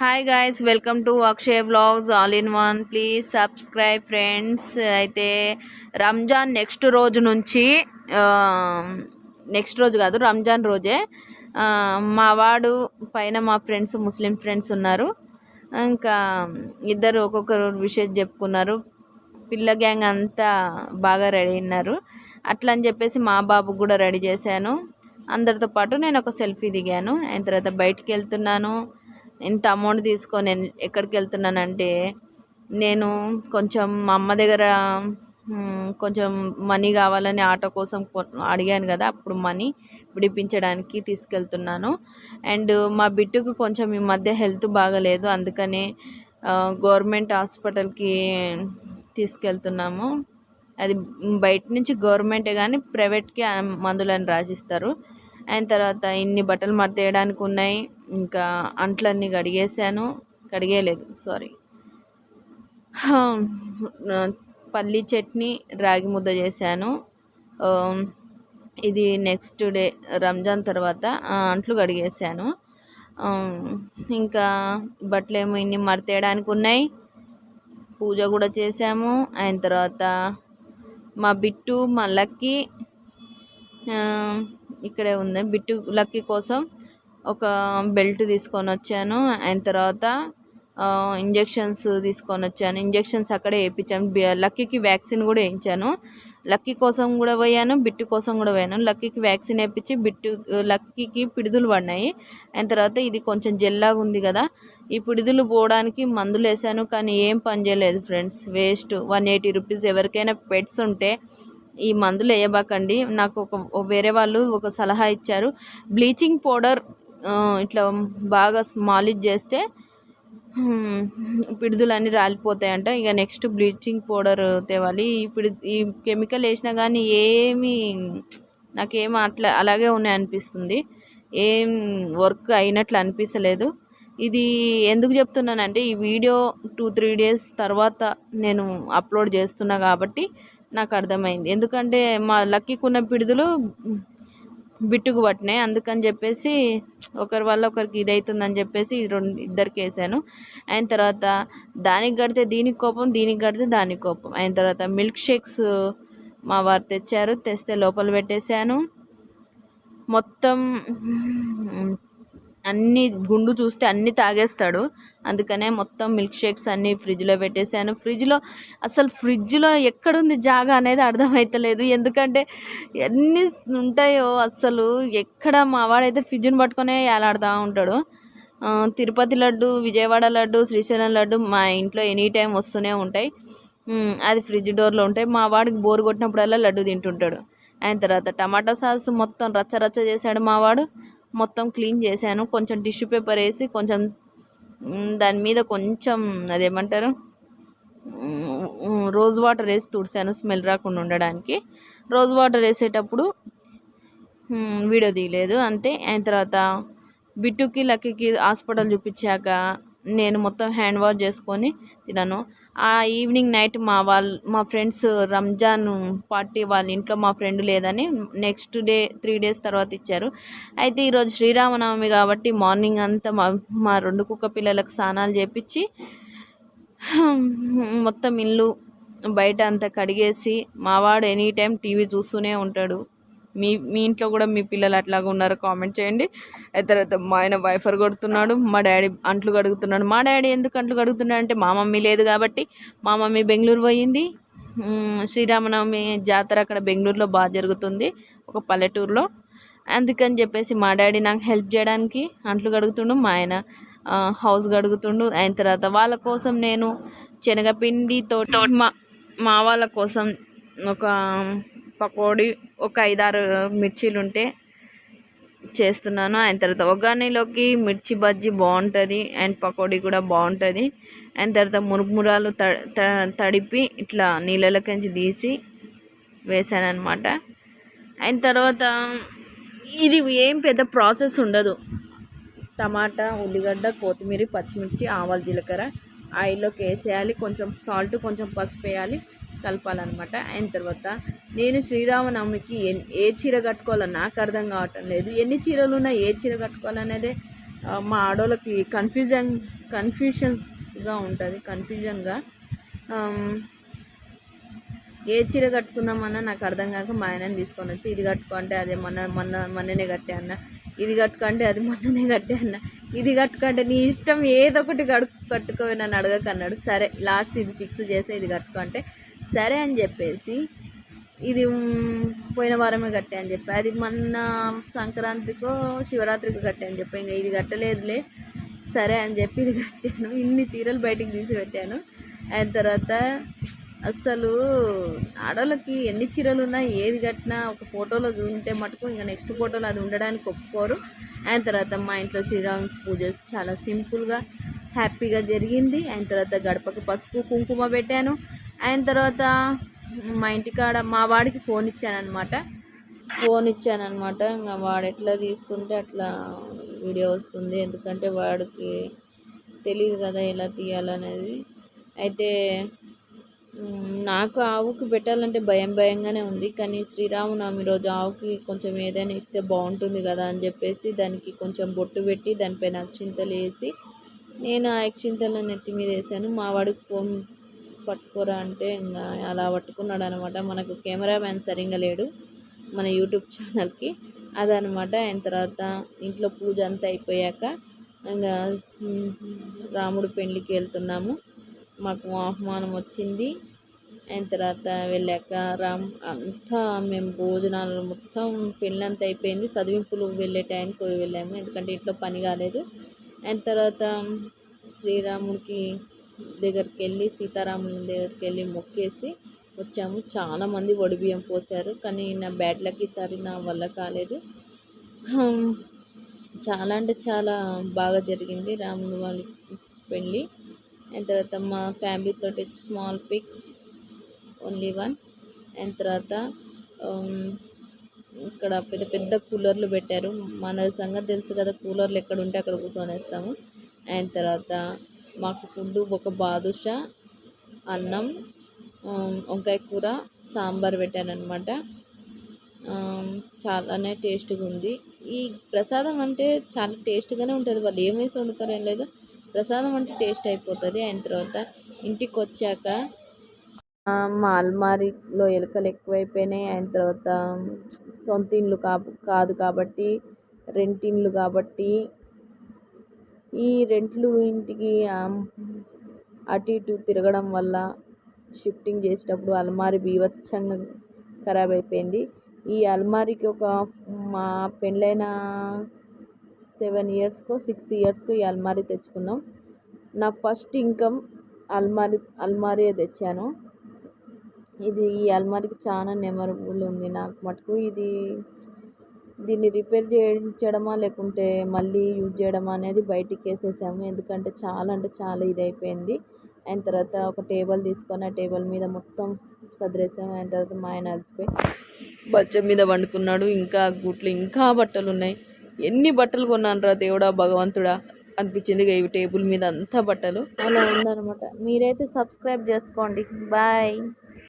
Hi guys, welcome to Akshay vlogs all in one. Please subscribe friends. అయితే Ramzan next రోజు నుంచి next రోజు కాదు, రంజాన్ రోజే మా వాడు పైన మా ఫ్రెండ్స్ ముస్లిం ఫ్రెండ్స్ ఉన్నారు. ఇంకా ఇద్దరు ఒక్కొక్కరు విషయం చెప్పుకున్నారు. పిల్ల గ్యాంగ్ అంతా బాగా రెడీ అయినారు. అట్లా అని చెప్పేసి మా బాబుకు కూడా రెడీ చేశాను. అందరితో పాటు నేను ఒక సెల్ఫీ దిగాను. అయిన తర్వాత బయటికి వెళ్తున్నాను. ఇంత అమౌంట్ తీసుకొని ఎక్కడికి వెళ్తున్నానంటే, నేను కొంచెం మా అమ్మ దగ్గర కొంచెం మనీ కావాలని ఆటో కోసం అడిగాను కదా, అప్పుడు మనీ విడిపించడానికి తీసుకెళ్తున్నాను. అండ్ మా బిట్టుకు కొంచెం ఈ మధ్య హెల్త్ బాగలేదు, అందుకని గవర్నమెంట్ హాస్పిటల్కి తీసుకెళ్తున్నాము. అది బయట నుంచి గవర్నమెంటే కానీ ప్రైవేట్కి మందులను రాసిస్తారు. అయిన తర్వాత ఇన్ని బట్టలు మడతేయడానికి ఉన్నాయి. ఇంకా అంట్లన్నీ కడిగేయలేదు సారీ. పల్లీ చట్నీ, రాగి ముద్ద చేశాను. ఇది నెక్స్ట్ డే రంజాన్ తర్వాత అంట్లు కడిగేసాను. ఇంకా బట్టలు ఏమో ఇన్ని మడతేయడానికి ఉన్నాయి. పూజ కూడా చేసాము. అయిన తర్వాత మా బిట్టు మా లక్కీ ఇక్కడే ఉంది. బిట్టు లక్కీ కోసం ఒక బెల్ట్ తీసుకొని వచ్చాను. అయిన తర్వాత ఇంజెక్షన్స్ తీసుకొని వచ్చాను. ఇంజెక్షన్స్ అక్కడే వేయించాను. లక్కీకి వ్యాక్సిన్ కూడా వేయించాను. లక్కీ కోసం కూడా పోయాను, బిట్టు కోసం కూడా పోయాను. లక్కీకి వ్యాక్సిన్ వేయించి లక్కీకి పిడుదులు పడినాయి. అయిన తర్వాత ఇది కొంచెం జెల్లాగా ఉంది కదా, ఈ పిడుదులు పోవడానికి మందులు వేసాను, కానీ ఏం పని చేయలేదు ఫ్రెండ్స్. వేస్ట్. 180 రూపీస్. ఎవరికైనా పెట్స్ ఉంటే ఈ మందులు వేయబాకండి. నాకు వేరే వాళ్ళు ఒక సలహా ఇచ్చారు. బ్లీచింగ్ పౌడర్ ఇట్లా బాగా మాలిష్ చేస్తే పిడుదులన్నీ రాలిపోతాయంట. ఇక నెక్స్ట్ బ్లీచింగ్ పౌడర్ తేవాలి. ఈ కెమికల్ వేసినా కానీ నాకేం అలాగే ఉన్నాయి అనిపిస్తుంది. ఏం వర్క్ అయినట్లు అనిపించలేదు. ఇది ఎందుకు చెప్తున్నానంటే, ఈ వీడియో 2-3 డేస్ తర్వాత నేను అప్లోడ్ చేస్తున్నా కాబట్టి నాకు అర్థమైంది. ఎందుకంటే మా లక్కీకున్న పిడుదులు బిట్టుకు పట్టినాయి, అందుకని చెప్పేసి ఒకరి వల్ల ఒకరికి ఇదవుతుందని చెప్పేసి ఇద్దరికి వేసాను. అయిన తర్వాత దానికి కడితే దీనికి కోపం, దీనికి కడితే దానికి కోపం. అయిన తర్వాత మిల్క్ షేక్స్ మా వారు తెస్తే లోపల పెట్టేశాను. మొత్తం అన్నీ గుండు చూస్తే అన్నీ తాగేస్తాడు, అందుకనే మొత్తం మిల్క్ షేక్స్ అన్నీ ఫ్రిడ్జ్లో పెట్టేశాను. ఫ్రిడ్జ్లో ఎక్కడుంది జాగా అనేది అర్థమవుతలేదు. ఎందుకంటే ఎన్ని ఉంటాయో అస్సలు ఎక్కడ. మా వాడైతే ఫ్రిడ్జ్ని పట్టుకునే ఏలాడుతూ ఉంటాడు. తిరుపతి లడ్డు, విజయవాడ లడ్డు, శ్రీశైలం లడ్డు మా ఇంట్లో ఎనీ టైం వస్తూనే ఉంటాయి. అది ఫ్రిడ్జ్ డోర్లో ఉంటాయి. మా వాడికి బోరు కొట్టినప్పుడల్లా లడ్డు తింటుంటాడు. అయిన తర్వాత టమాటా సాస్ మొత్తం రచ్చ చేశాడు మా వాడు. మొత్తం క్లీన్ చేశాను. కొంచెం టిష్యూ పేపర్ వేసి కొంచెం దాని మీద కొంచెం అదేమంటారు రోజ్ వాటర్ వేసి తుడిసాను, స్మెల్ రాకుండా ఉండడానికి. రోజ్ వాటర్ వేసేటప్పుడు వీడియో తీయలేదు అంతే. అయిన తర్వాత బిట్టుకి లక్కీకి హాస్పిటల్ చూపించాక నేను మొత్తం హ్యాండ్ వాష్ చేసుకొని తిన్నాను. ఆ ఈవినింగ్ నైట్ మా ఫ్రెండ్స్ రంజాన్ పార్టీ వాళ్ళ ఇంట్లో మా ఫ్రెండ్ లేదని నెక్స్ట్ డే 3 డేస్ తర్వాత ఇచ్చారు. అయితే ఈరోజు శ్రీరామనవమి కాబట్టి మార్నింగ్ అంతా మా 2 కుక్క పిల్లలకు స్నానాలు చేపించి మొత్తం ఇల్లు బయట అంతా కడిగేసి, మావాడు ఎనీ టైం టీవీ చూస్తూనే ఉంటాడు. మీ ఇంట్లో కూడా మీ పిల్లలు అట్లాగా ఉన్నారో కామెంట్ చేయండి. తర్వాత మా ఆయన వైఫర్ కొడుతున్నాడు, మా డాడీ అంట్లు కడుగుతున్నాడు. మా డాడీ ఎందుకు అంట్లు కడుగుతున్నాడు అంటే, మా మమ్మీ లేదు కాబట్టి. మా మమ్మీ బెంగళూరు పోయింది. శ్రీరామనవమి జాతర అక్కడ బెంగళూరులో బాగా జరుగుతుంది, ఒక పల్లెటూరులో. అందుకని చెప్పేసి మా డాడీ నాకు హెల్ప్ చేయడానికి అంట్లు కడుగుతుండు, మా ఆయన హౌస్ కడుగుతుండు. అయిన తర్వాత వాళ్ళ కోసం నేను శనగపిండితో మా వాళ్ళ కోసం ఒక పకోడీ, ఒక 5-6 మిర్చీలు ఉంటే చేస్తున్నాను. అయిన తర్వాత ఒగ్గానిలోకి మిర్చి బజ్జీ బాగుంటుంది అండ్ పకోడీ కూడా బాగుంటుంది. అయిన తర్వాత మురుమురాలు తడిపి ఇట్లా నీళ్ళలోకించి తీసి వేసాను అనమాట. అయిన తర్వాత ఇది ఏం పెద్ద ప్రాసెస్ ఉండదు. టమాటా, ఉల్లిగడ్డ, కొత్తిమీర, పచ్చిమిర్చి, ఆవాలు, జీలకర్ర ఆయిల్లోకి వేసేయాలి. కొంచెం సాల్ట్, కొంచెం పసుపు వేయాలి, కలపాలన్నమాట. అయిన తర్వాత నేను శ్రీరామనవమికి ఏ చీర కట్టుకోవాలో నాకు అర్థం కావటం లేదు. ఎన్ని చీరలు ఉన్నా ఏ చీర కట్టుకోవాలనేదే మా ఆడోళ్ళకి కన్ఫ్యూషన్స్గా ఉంటుంది, కన్ఫ్యూజన్గా. ఏ చీర కట్టుకుందామన్నా నాకు అర్థం కాక మా ఆయనని తీసుకొని వచ్చి ఇది కట్టుకో అంటే అదే మొన్ననే కట్టే అన్న, ఇది కట్టుకుంటే అది మొన్ననే కట్టే అన్న, ఇది కట్టుకుంటే నీ ఇష్టం ఏదో ఒకటి కట్టుకోవి నన్ను అడగక అన్నాడు. సరే లాస్ట్ ఇది ఫిక్స్ చేసే ఇది కట్టుకుంటే సరే అని చెప్పేసి ఇది పోయిన వారమే కట్టే అని చెప్పి, అది మొన్న సంక్రాంతికో శివరాత్రికో కట్టే అని చెప్పి, ఇంకా ఇది కట్టలేదులే సరే అని చెప్పి ఇది కట్టాను. ఇన్ని చీరలు బయటికి తీసి పెట్టాను. అయిన తర్వాత అస్సలు ఆడవాళ్ళకి ఎన్ని చీరలు ఉన్నా ఏది కట్టినా ఒక ఫోటోలో చూంటే మటుకు ఇంకా నెక్స్ట్ ఫోటోలో అది ఉండడానికి ఒప్పుకోరు. అయిన తర్వాత మా ఇంట్లో శ్రీరామ పూజ చాలా సింపుల్గా హ్యాపీగా జరిగింది. అయిన తర్వాత గడపకి పసుపు కుంకుమ పెట్టాను. అయిన తర్వాత మా ఇంటికాడ మా వాడికి ఫోన్ ఇచ్చానమాట. ఇంకా వాడు ఎట్లా తీస్తుంటే అట్లా వీడియో వస్తుంది, ఎందుకంటే వాడికి తెలియదు కదా ఎలా తీయాలనేది. అయితే నాకు ఆవుకి పెట్టాలంటే భయంగానే ఉంది, కానీ శ్రీరామనవమి రోజు ఆవుకి కొంచెం ఏదైనా ఇస్తే బాగుంటుంది కదా అని చెప్పేసి దానికి కొంచెం బొట్టు పెట్టి దానిపైన అక్షింతలు వేసి నేను ఆ అక్షింతలను నెత్తి మీద వేసాను. మా వాడికి ఫోన్ పట్టుకోరా అంటే ఇంకా అలా పట్టుకున్నాడు అనమాట. మనకు కెమెరామ్యాన్ సరిగ్గా లేడు మన యూట్యూబ్ ఛానల్కి, అదనమాట. అయిన తర్వాత ఇంట్లో పూజ అంతా అయిపోయాక ఇంకా రాముడు పెళ్ళికి వెళ్తున్నాము. మాకు ఆహ్వానం వచ్చింది. అయిన తర్వాత వెళ్ళాక అంతా మేము భోజనాలు మొత్తం పెళ్ళంతా అయిపోయింది. చదివింపులు వెళ్ళే టైంకి వెళ్ళాము, ఎందుకంటే ఇంట్లో పని కాలేదు. అయిన తర్వాత శ్రీరాముడికి దగ్గరికి వెళ్ళి సీతారాముల దగ్గరికి వెళ్ళి మొక్కేసి వచ్చాము. చాలామంది వడిబియ్యం పోసారు, కానీ నా బ్యాడ్ లక్ ఈసారి నా వల్ల కాలేదు. చాలా అంటే చాలా బాగా జరిగింది రాముడు వాళ్ళ పెళ్ళి. అయిన తర్వాత మా ఫ్యామిలీతో స్మాల్ పిక్స్ ఓన్లీ వన్. అయిన తర్వాత ఇక్కడ పెద్ద పెద్ద కూలర్లు పెట్టారు. మన సంగతి తెలుసు కదా, కూలర్లు ఎక్కడ ఉంటే అక్కడ కూర్చొనేస్తాము. అయిన తర్వాత మాకు ఫుడ్ ఒక బాదుషా, అన్నం, వంకాయ కూర, సాంబార్ పెట్టానమాట. చాలానే టేస్ట్గా ఉంది. ఈ ప్రసాదం అంటే చాలా టేస్ట్గానే ఉంటుంది, వాళ్ళు ఏం వేసి వండుతారో ఏం లేదు, ప్రసాదం అంటే టేస్ట్ అయిపోతుంది. అయిన తర్వాత ఇంటికి వచ్చాక మా అల్మారీలో ఎలుకలు ఎక్కువైపోయినాయి. అయిన తర్వాత సొంత ఇల్లు కాదు కాబట్టి, రెంట్ ఇల్లు కాబట్టి ఈ రెంట్లు ఇంటికి అటు ఇటు తిరగడం వల్ల షిఫ్టింగ్ చేసేటప్పుడు అల్మారీ బీభత్సంగా ఖరాబ్ అయిపోయింది. ఈ అల్మారీకి మా పెళ్ళైన 7 ఇయర్స్కో 6 ఇయర్స్కో ఈ అల్మారీ తెచ్చుకున్నాం. నా ఫస్ట్ ఇన్కమ్ అల్మారీ తెచ్చాను. ఈ అల్మారీకి చాలా మెమరబుల్ ఉంది నాకు మటుకు. దీన్ని రిపేర్ చేయించడమా లేకుంటే మళ్ళీ యూజ్ చేయడమా అనేది బయటికి వేసేసాము, ఎందుకంటే చాలా అంటే చాలా ఇదైపోయింది. అయిన తర్వాత ఒక టేబుల్ తీసుకొని ఆ టేబుల్ మీద మొత్తం సదిరేసాము. అయిన తర్వాత మా ఆయన అలసిపోయి బచ్చ మీద వండుకున్నాడు. ఇంకా గుట్లు ఇంకా బట్టలు ఉన్నాయి. ఎన్ని బట్టలు కొన్నాను రా దేవుడా భగవంతుడా అనిపించింది. ఈ టేబుల్ మీద అంతా బట్టలు అలా ఉందన్నమాట. మీరైతే సబ్స్క్రైబ్ చేసుకోండి. బాయ్.